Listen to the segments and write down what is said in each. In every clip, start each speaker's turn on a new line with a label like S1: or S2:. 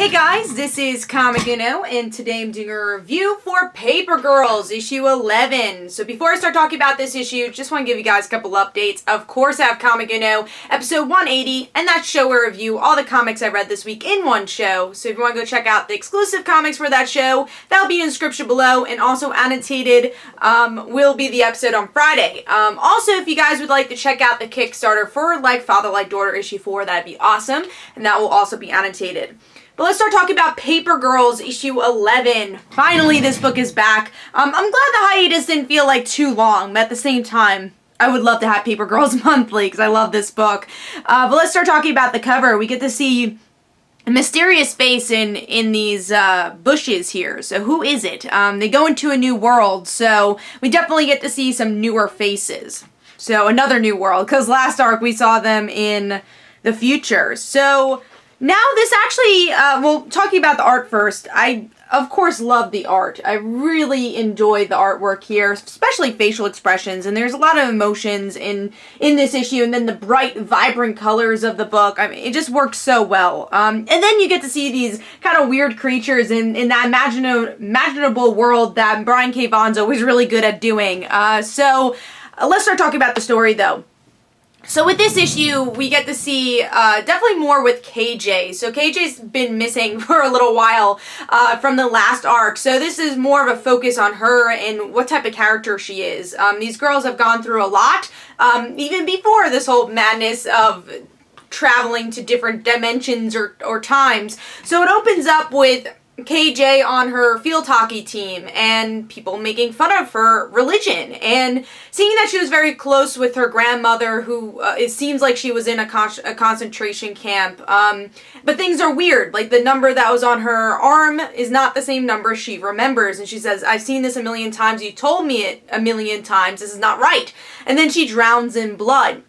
S1: Hey guys, this is Comic Uno, and today I'm doing a review for Paper Girls, issue 11. So before I start talking about this issue, just want to give you guys a couple updates. Of course, I have Comic Uno, episode 180, and that show where I review all the comics I read this week in one show. So if you want to go check out the exclusive comics for that show, that'll be in the description below, and also annotated will be the episode on Friday. Also, if you guys would like to check out the Kickstarter for Like Father, Like Daughter issue 4, that'd be awesome, and that will also be annotated. But let's start talking about Paper Girls, issue 11. Finally, this book is back. I'm glad the hiatus didn't feel like too long, but at the same time, I would love to have Paper Girls monthly because I love this book. But let's start talking about the cover. We get to see a mysterious face in these bushes here. So who is it? They go into a new world, so we definitely get to see some newer faces. So another new world, because last arc we saw them in the future. So now this actually, well, talking about the art first, I, of course, love the art. I really enjoyed the artwork here, especially facial expressions, and there's a lot of emotions in this issue, and then the bright, vibrant colors of the book. I mean, it just works so well. And then you get to see these kind of weird creatures in that imaginable world that Brian K. Vaughan's always really good at doing. So let's start talking about the story, though. So with this issue, we get to see definitely more with KJ. So KJ's been missing for a little while from the last arc. So this is more of a focus on her and what type of character she is. These girls have gone through a lot, even before this whole madness of traveling to different dimensions or times. So it opens up with KJ on her field hockey team and people making fun of her religion and seeing that she was very close with her grandmother, who it seems like she was in a concentration camp. But things are weird. Like the number that was on her arm is not the same number she remembers. And she says, "I've seen this a million times. You told me it a million times. This is not right." And then she drowns in blood.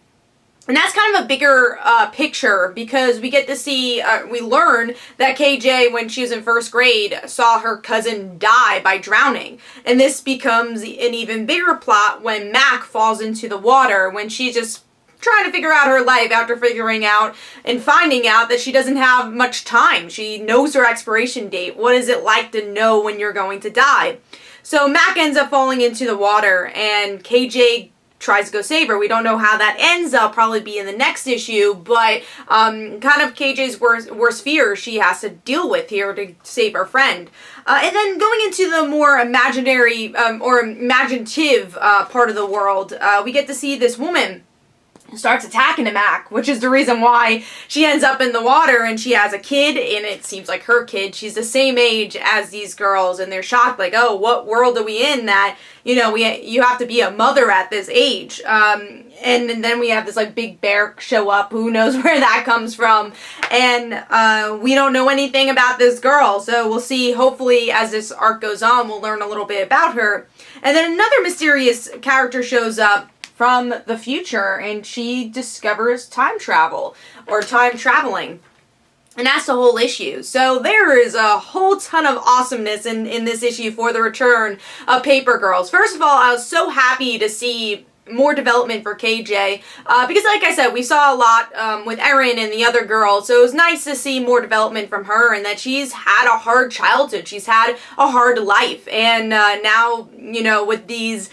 S1: And that's kind of a bigger picture because we get to see, we learn that KJ, when she was in first grade, saw her cousin die by drowning. And this becomes an even bigger plot when Mac falls into the water, when she's just trying to figure out her life after figuring out and finding out that she doesn't have much time. She knows her expiration date. What is it like to know when you're going to die? So Mac ends up falling into the water and KJ tries to go save her. We don't know how that ends. That'll probably be in the next issue, but kind of KJ's worst fear she has to deal with here to save her friend. And then going into the more imaginary or imaginative part of the world, we get to see this woman starts attacking Mac, which is the reason why she ends up in the water, and she has a kid, and it seems like her kid. She's the same age as these girls, and they're shocked, like, oh, what world are we in that, you know, you have to be a mother at this age. And then we have this, like, big bear show up. Who knows where that comes from? And we don't know anything about this girl, so we'll see. Hopefully, as this arc goes on, we'll learn a little bit about her. And then another mysterious character shows up from the future, and she discovers time travel, or time traveling. And that's the whole issue. So there is a whole ton of awesomeness in this issue for the return of Paper Girls. First of all, I was so happy to see more development for KJ, because like I said, we saw a lot with Erin and the other girls, so it was nice to see more development from her, and that she's had a hard childhood, she's had a hard life, and now, you know, with these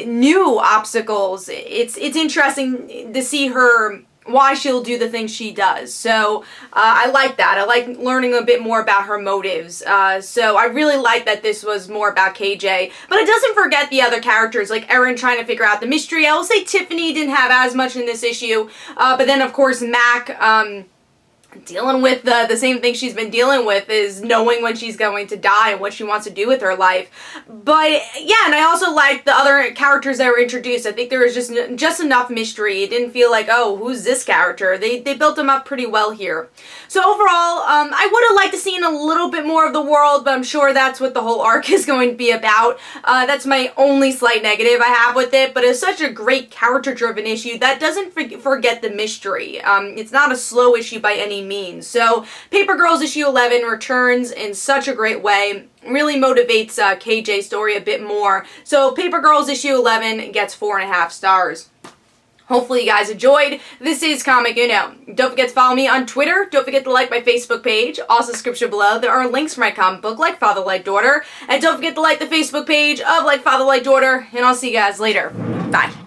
S1: new obstacles, it's interesting to see her, why she'll do the things she does. So I like that. I like learning a bit more about her motives. So I really like that this was more about KJ. But it doesn't forget the other characters, like Erin trying to figure out the mystery. I will say Tiffany didn't have as much in this issue. But then, of course, Mac dealing with the same thing she's been dealing with, is knowing when she's going to die and what she wants to do with her life. But yeah, and I also like the other characters that were introduced. I think there was just enough mystery. It didn't feel like, oh, who's this character? They built them up pretty well here. So overall, I would have liked to see a little bit more of the world, but I'm sure that's what the whole arc is going to be about. That's my only slight negative I have with it, but it's such a great character-driven issue that doesn't forget the mystery. It's not a slow issue by any means. So Paper Girls issue 11 returns in such a great way. Really motivates KJ's story a bit more. So Paper Girls issue 11 gets 4.5 stars. Hopefully you guys enjoyed. This is Comic Uno. Don't forget to follow me on Twitter. Don't forget to like my Facebook page. Also, description below, there are links for my comic book, Like Father, Like Daughter. And don't forget to like the Facebook page of Like Father, Like Daughter. And I'll see you guys later. Bye.